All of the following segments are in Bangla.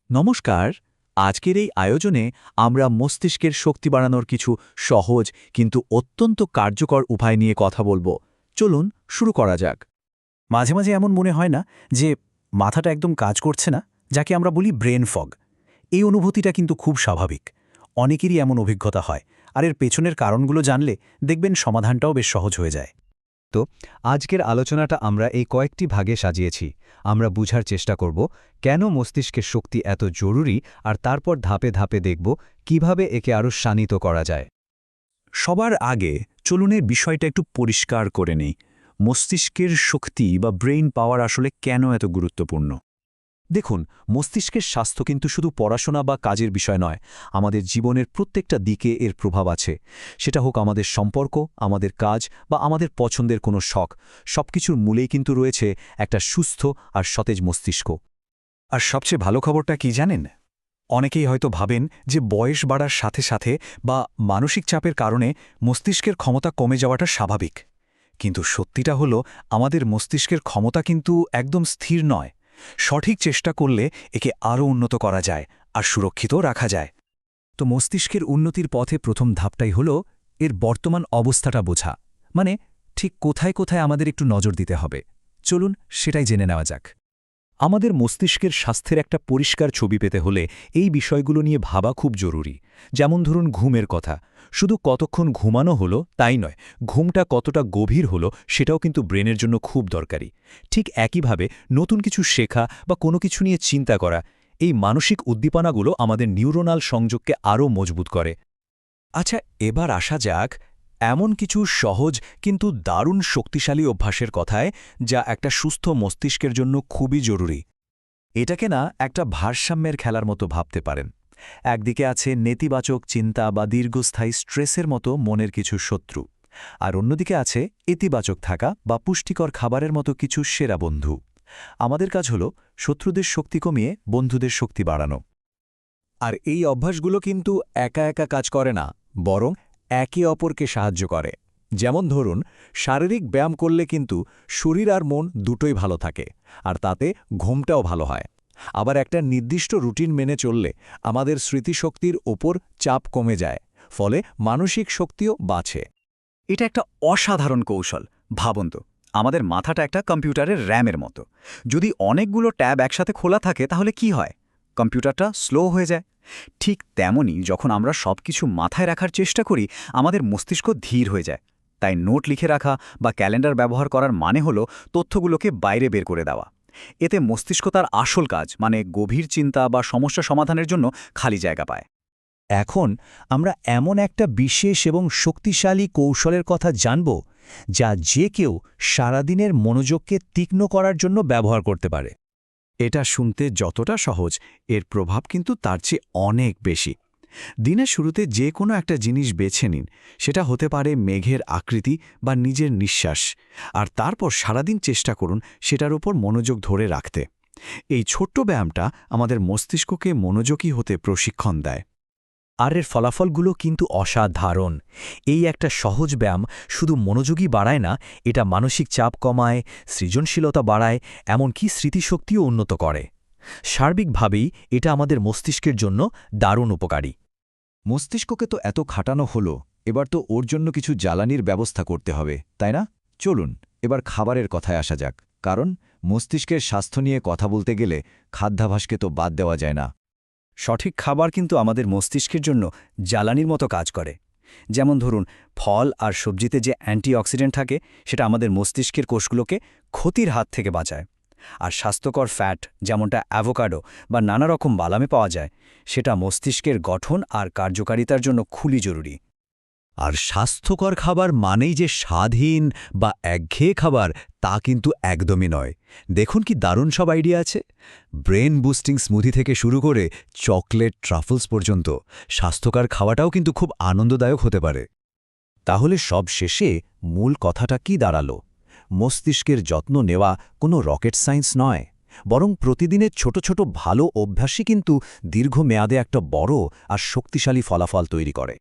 নমস্কার। আজকের এই আয়োজনে আমরা মস্তিষ্কের শক্তি বাড়ানোর কিছু সহজ কিন্তু অত্যন্ত কার্যকর উপায় নিয়ে কথা বলবো। চলুন শুরু করা যাক। মাঝে মাঝে এমন মনে হয় না যে মাথাটা একদম কাজ করছে না, যাকে আমরা বলি ব্রেন ফগ। এই অনুভূতিটা কিন্তু খুব স্বাভাবিক। অনেকেরই এমন অভিজ্ঞতা হয়, আর এর পেছনের কারণগুলো জানলে দেখবেন সমাধানটাও বেশ সহজ হয়ে যায়। তো আজকের আলোচনাটা আমরা এই কয়েকটি ভাগে সাজিয়েছি। আমরা বুঝার চেষ্টা করব কেন মস্তিষ্কের শক্তি এত জরুরি, আর তারপর ধাপে ধাপে দেখব কিভাবে একে আরও শানিত করা যায়। সবার আগে চলুন এর বিষয়টা একটু পরিষ্কার করে নেই। মস্তিষ্কের শক্তি বা ব্রেইন পাওয়ার আসলে কেন এত গুরুত্বপূর্ণ? দেখুন, মস্তিষ্কের স্বাস্থ্য কিন্তু শুধু পড়াশোনা বা কাজের বিষয় নয়। আমাদের জীবনের প্রত্যেকটা দিকে এর প্রভাব আছে। সেটা হোক আমাদের সম্পর্ক, আমাদের কাজ বা আমাদের পছন্দের কোনো শখ, সবকিছুর মূলেই কিন্তু রয়েছে একটা সুস্থ আর সতেজ মস্তিষ্ক। আর সবচেয়ে ভালো খবরটা কি জানেন? অনেকেই হয়তো ভাবেন যে বয়স বাড়ার সাথে সাথে বা মানসিক চাপের কারণে মস্তিষ্কের ক্ষমতা কমে যাওয়াটা স্বাভাবিক। কিন্তু সত্যিটা হলো, আমাদের মস্তিষ্কের ক্ষমতা কিন্তু একদম স্থির নয়। সঠিক চেষ্টা করলে একে আরও উন্নত করা যায় আর সুরক্ষিত রাখা যায়। তো মস্তিষ্কের উন্নতির পথে প্রথম ধাপটাই হল এর বর্তমান অবস্থাটা বোঝা। মানে ঠিক কোথায় কোথায় আমাদের একটু নজর দিতে হবে। চলুন সেটাই জেনে নেওয়া যাক। আমাদের মস্তিষ্কের স্বাস্থ্যের একটা পরিষ্কার ছবি পেতে হলে এই বিষয়গুলো নিয়ে ভাবা খুব জরুরি। যেমন ধরুন ঘুমের কথা। শুধু কতক্ষণ ঘুমানো হলো তাই নয়, ঘুমটা কতটা গভীর হলো সেটাও কিন্তু ব্রেনের জন্য খুব দরকারি। ঠিক একইভাবে নতুন কিছু শেখা বা কোনো কিছু নিয়ে চিন্তা করা, এই মানসিক উদ্দীপনাগুলো আমাদের নিউরোনাল সংযোগকে আরও মজবুত করে। আচ্ছা, এবার আসা যাক এমন কিছু সহজ কিন্তু দারুণ শক্তিশালী অভ্যাসের কথায়, যা একটা সুস্থ মস্তিষ্কের জন্য খুবই জরুরি। এটাকে না একটা ভারসাম্যের খেলার মতো ভাবতে পারেন। একদিকে আছে নেতিবাচক চিন্তা বা দীর্ঘস্থায়ী স্ট্রেসের মতো মনের কিছু শত্রু, আর অন্যদিকে আছে ইতিবাচক থাকা বা পুষ্টিকর খাবারের মতো কিছু সেরা বন্ধু। আমাদের কাজ হল শত্রুদের শক্তি কমিয়ে বন্ধুদের শক্তি বাড়ানো। আর এই অভ্যাসগুলো কিন্তু একা একা কাজ করে না, বরং একে অপরকে সাহায্য করে। যেমন ধরুন, শারীরিক ব্যায়াম করলে কিন্তু শরীর আর মন দুটোই ভালো থাকে, আর তাতে ঘুমটাও ভালো হয়। আবার একটা নির্দিষ্ট রুটিন মেনে চললে আমাদের স্মৃতিশক্তির ওপর চাপ কমে যায়, ফলে মানসিক শক্তিও বাড়ে। এটা একটা অসাধারণ কৌশল। ভাবুন তো, আমাদের মাথাটা একটা কম্পিউটারের র্যামের মতো। যদি অনেকগুলো ট্যাব একসাথে খোলা থাকে তাহলে কি হয়? কম্পিউটারটা স্লো হয়ে যায়। ঠিক তেমনই যখন আমরা সবকিছু মাথায় রাখার চেষ্টা করি, আমাদের মস্তিষ্ক ধীর হয়ে যায়। তাই নোট লিখে রাখা বা ক্যালেন্ডার ব্যবহার করার মানে হলো তথ্যগুলোকে বাইরে বের করে দেওয়া। এতে মস্তিষ্ক তার আসল কাজ, মানে গভীর চিন্তা বা সমস্যা সমাধানের জন্য খালি জায়গা পায়। এখন আমরা এমন একটা বিশেষ এবং শক্তিশালী কৌশলের কথা জানব, যা যে কেউ সারাদিনের মনোযোগকে তীক্ষ্ণ করার জন্য ব্যবহার করতে পারে। এটা শুনতে যতটা সহজ, এর প্রভাব কিন্তু তার চেয়ে অনেক বেশি। দিনের শুরুতে যে কোনো একটা জিনিস বেছে নিন। সেটা হতে পারে মেঘের আকৃতি বা নিজের নিঃশ্বাস, আর তারপর সারাদিন চেষ্টা করুন সেটার উপর মনোযোগ ধরে রাখতে। এই ছোট্ট ব্যায়ামটা আমাদের মস্তিষ্ককে মনোযোগী হতে প্রশিক্ষণ দেয়। আর এর ফলাফলগুলো কিন্তু অসাধারণ। এই একটা সহজ ব্যায়াম শুধু মনোযোগী বাড়ায় না, এটা মানসিক চাপ কমায়, সৃজনশীলতা বাড়ায়, এমনকি স্মৃতিশক্তিও উন্নত করে। সার্বিকভাবেই এটা আমাদের মস্তিষ্কের জন্য দারুণ উপকারী। মস্তিষ্ককে তো এত খাটানো হলো, এবার তো ওর জন্য কিছু জ্বালানির ব্যবস্থা করতে হবে, তাই না? চলুন এবার খাবারের কথায় আসা যাক, কারণ মস্তিষ্কের স্বাস্থ্য নিয়ে কথা বলতে গেলে খাদ্যাভ্যাসকে তো বাদ দেওয়া যায় না। সঠিক খাবার কিন্তু আমাদের মস্তিষ্কের জন্য জ্বালানির মতো কাজ করে। যেমন ধরুন, ফল আর সবজিতে যে অ্যান্টিঅক্সিডেন্ট থাকে, সেটা আমাদের মস্তিষ্কের কোষগুলোকে ক্ষতির হাত থেকে বাঁচায়। আর স্বাস্থ্যকর ফ্যাট, যেমনটা অ্যাভোকাডো বা নানা রকম বাদামে পাওয়া যায়, সেটা মস্তিষ্কের গঠন আর কার্যকারিতার জন্য খুবই জরুরি। আর স্বাস্থ্যকর খাবার মানেই যে স্বাদহীন বা একঘেয়ে খাবার, তা কিন্তু একদমই নয়। দেখুন কি দারুণ সব আইডিয়া আছে। ব্রেন বুস্টিং স্মুদি থেকে শুরু করে চকলেট ট্রাফলস পর্যন্ত স্বাস্থ্যকর খাওয়াটাও কিন্তু খুব আনন্দদায়ক হতে পারে। তাহলে সব শেষে মূল কথাটা কি দাঁড়ালো? মস্তিষ্কের যত্ন নেওয়া কোনো রকেট সায়েন্স নয়, বরং প্রতিদিনের ছোট ছোট ভালো অভ্যাসই কিন্তু দীর্ঘমেয়াদে একটা বড় আর শক্তিশালী ফলাফল তৈরি করে।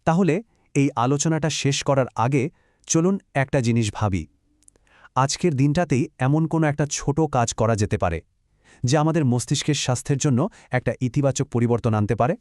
তাহলে এই আলোচনাটা শেষ করার আগে চলুন একটা জিনিস ভাবি। আজকের দিনটাতেই এমন কোনো একটা ছোট কাজ করা যেতে পারে, যা আমাদের মস্তিষ্কের স্বাস্থ্যের জন্য একটা ইতিবাচক পরিবর্তন আনতে পারে?